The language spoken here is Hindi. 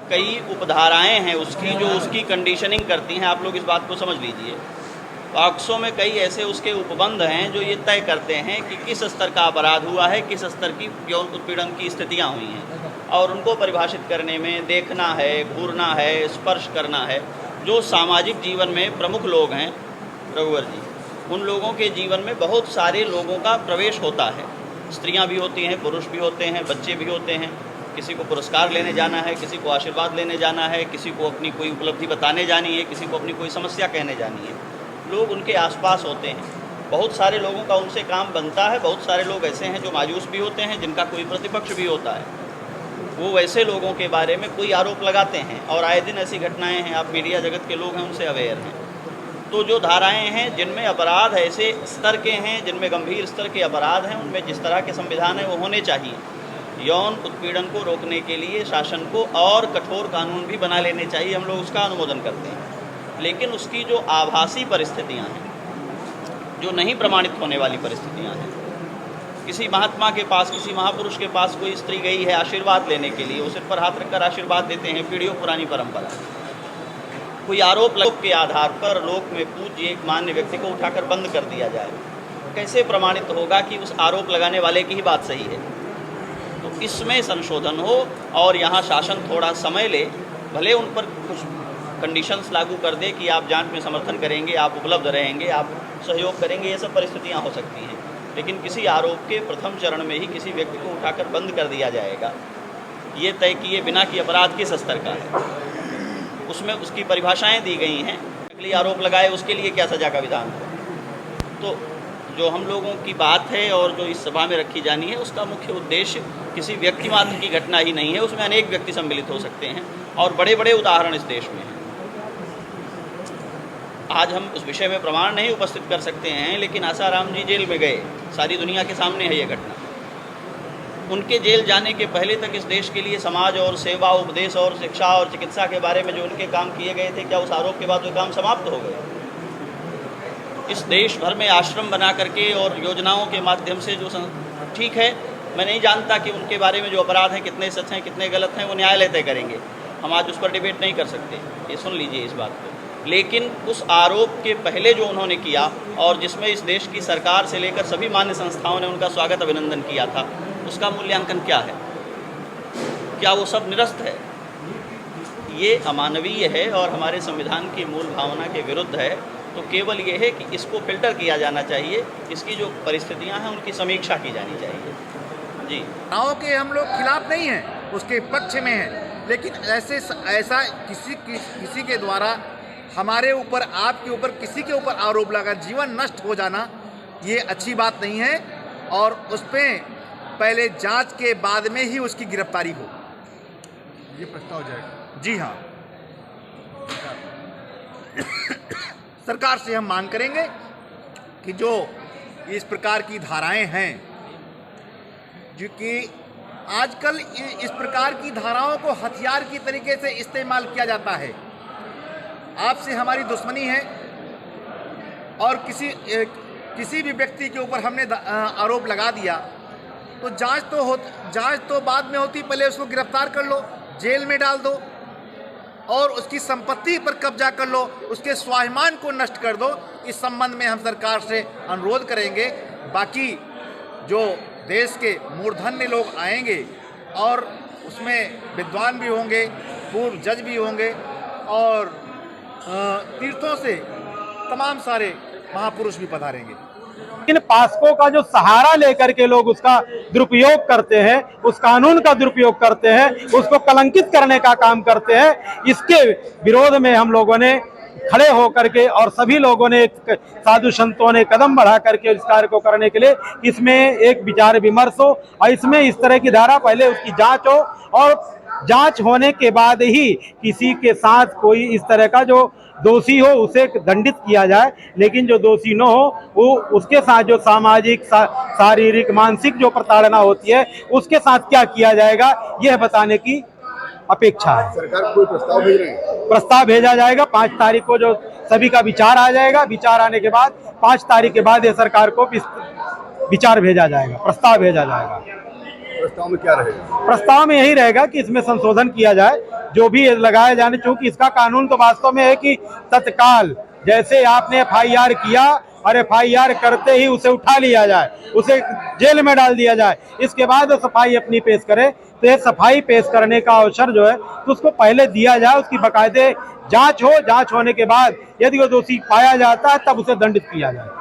कई उपधाराएं हैं उसकी जो उसकी कंडीशनिंग करती हैं। आप लोग इस बात को समझ लीजिए। पॉक्सो में कई ऐसे उसके उपबंध हैं जो ये तय करते हैं कि किस स्तर का अपराध हुआ है, किस स्तर की यौन उत्पीड़न की स्थितियाँ हुई हैं, और उनको परिभाषित करने में देखना है, घूरना है, स्पर्श करना है। जो सामाजिक जीवन में प्रमुख लोग हैं रघुवर जी, उन लोगों के जीवन में बहुत सारे लोगों का प्रवेश होता है। स्त्रियां भी होती हैं, पुरुष भी होते हैं, बच्चे भी होते हैं। किसी को पुरस्कार लेने जाना है, किसी को आशीर्वाद लेने जाना है, किसी को अपनी कोई उपलब्धि बताने जानी है, किसी को अपनी कोई समस्या कहने जानी है। लोग उनके आसपास होते हैं। बहुत सारे लोगों का उनसे काम बनता है। बहुत सारे लोग ऐसे हैं जो मायूस भी होते हैं, जिनका कोई प्रतिपक्ष भी होता है। वो वैसे लोगों के बारे में कोई आरोप लगाते हैं, और आए दिन ऐसी घटनाएं हैं। आप मीडिया जगत के लोग हैं, उनसे अवेयर हैं। तो जो धाराएं हैं जिनमें अपराध ऐसे स्तर के हैं, जिनमें गंभीर स्तर के अपराध हैं, उनमें जिस तरह के संविधान हैं वो होने चाहिए। यौन उत्पीड़न को रोकने के लिए शासन को और कठोर कानून भी बना लेने चाहिए। हम लोग उसका अनुमोदन करते हैं। लेकिन उसकी जो आभासी परिस्थितियां हैं, जो नहीं प्रमाणित होने वाली परिस्थितियां हैं, किसी महात्मा के पास, किसी महापुरुष के पास कोई स्त्री गई है आशीर्वाद लेने के लिए, वो सिर पर हाथ रखकर आशीर्वाद देते हैं, पीढ़ियों पुरानी परंपरा। कोई आरोप के आधार पर लोक में पूज्य एक मान्य व्यक्ति को उठाकर बंद कर दिया जाए, कैसे प्रमाणित होगा कि उस आरोप लगाने वाले की ही बात सही है? तो इसमें संशोधन हो, और यहाँ शासन थोड़ा समय ले, भले उन पर कुछ कंडीशंस लागू कर दे कि आप जांच में समर्थन करेंगे, आप उपलब्ध रहेंगे, आप सहयोग करेंगे, ये सब परिस्थितियाँ हो सकती हैं। लेकिन किसी आरोप के प्रथम चरण में ही किसी व्यक्ति को उठाकर बंद कर दिया जाएगा, ये तय किए बिना कि अपराध किस स्तर का है। उसमें उसकी परिभाषाएं दी गई हैं। अगली आरोप लगाए उसके लिए क्या सज़ा का विधान हो। तो जो हम लोगों की बात है और जो इस सभा में रखी जानी है, उसका मुख्य उद्देश्य किसी व्यक्ति मात्र की घटना ही नहीं है। उसमें अनेक व्यक्ति सम्मिलित हो सकते हैं, और बड़े बड़े उदाहरण इस देश में हैं। आज हम उस विषय में प्रमाण नहीं उपस्थित कर सकते हैं, लेकिन आसाराम जी जेल में गए, सारी दुनिया के सामने है ये घटना। उनके जेल जाने के पहले तक इस देश के लिए समाज और सेवा, उपदेश और शिक्षा और चिकित्सा के बारे में जो उनके काम किए गए थे, क्या उस आरोप के बाद वो काम समाप्त हो गए? इस देश भर में आश्रम बना करके और योजनाओं के माध्यम से जो ठीक है, मैं नहीं जानता कि उनके बारे में जो अपराध हैं कितने सच हैं कितने गलत हैं, वो न्यायालय तय करेंगे। हम आज उस पर डिबेट नहीं कर सकते, ये सुन लीजिए इस बात को। लेकिन उस आरोप के पहले जो उन्होंने किया, और जिसमें इस देश की सरकार से लेकर सभी मान्य संस्थाओं ने उनका स्वागत अभिनंदन किया था, उसका मूल्यांकन क्या है? क्या वो सब निरस्त है? ये अमानवीय है और हमारे संविधान की मूल भावना के विरुद्ध है। तो केवल ये है कि इसको फिल्टर किया जाना चाहिए, इसकी जो परिस्थितियां हैं उनकी समीक्षा की जानी चाहिए। जी, चुनाव के हम लोग खिलाफ नहीं हैं, उसके पक्ष में हैं। लेकिन ऐसा किसी के द्वारा हमारे ऊपर, आपके ऊपर, किसी के ऊपर आरोप लगा जीवन नष्ट हो जाना, ये अच्छी बात नहीं है। और उस पर पहले जांच के बाद में ही उसकी गिरफ्तारी हो, ये प्रस्ताव जाएगा। जी हाँ, सरकार से हम मांग करेंगे कि जो इस प्रकार की धाराएं हैं, जो कि आजकल इस प्रकार की धाराओं को हथियार की तरीके से इस्तेमाल किया जाता है। आपसे हमारी दुश्मनी है, और किसी भी व्यक्ति के ऊपर हमने आरोप लगा दिया, तो जांच तो बाद में होती, पहले उसको गिरफ्तार कर लो, जेल में डाल दो, और उसकी संपत्ति पर कब्जा कर लो, उसके स्वाभिमान को नष्ट कर दो। इस संबंध में हम सरकार से अनुरोध करेंगे। बाकी जो देश के मूर्धन्य लोग आएंगे, और उसमें विद्वान भी होंगे, पूर्व जज भी होंगे, और तीर्थों से तमाम सारे महापुरुष भी पधारेंगे। लेकिन पास्को का जो सहारा लेकर के लोग उसका दुरुपयोग करते हैं, उस कानून का दुरुपयोग करते हैं, उसको कलंकित करने का काम करते हैं, इसके विरोध में हम लोगों ने खड़े होकर के, और सभी लोगों ने, साधु संतों ने कदम बढ़ा करके इस कार्य को करने के लिए इसमें एक विचार विमर्श हो, और इसमें इस तरह की धारा पहले उसकी जांच हो, और जांच होने के बाद ही किसी के साथ कोई इस तरह का जो दोषी हो उसे दंडित किया जाए। लेकिन जो दोषी न हो, वो उसके साथ जो सामाजिक, शारीरिक, मानसिक जो प्रताड़ना होती है, उसके साथ क्या किया जाएगा, यह बताने की अपेक्षा है। सरकार कोई प्रस्ताव भेज रही है? प्रस्ताव भेजा जाएगा 5 तारीख को, जो सभी का विचार आ जाएगा। विचार आने के बाद 5 तारीख के बाद ये सरकार को विचार भेजा जाएगा, प्रस्ताव भेजा जाएगा। प्रस्ताव में क्या रहेगा? प्रस्ताव में यही रहेगा कि इसमें संशोधन किया जाए, जो भी लगाया जाने, चूंकि इसका कानून तो वास्तव में है कि तत्काल जैसे आपने FIR किया और FIR करते ही उसे उठा लिया जाए, उसे जेल में डाल दिया जाए, इसके बाद वो सफाई अपनी पेश करे। तो ये सफाई पेश करने का अवसर जो है तो उसको पहले दिया जाए, उसकी बाकायदे जांच हो, जांच होने के बाद यदि वो दोषी पाया जाता है तब उसे दंडित किया जाए।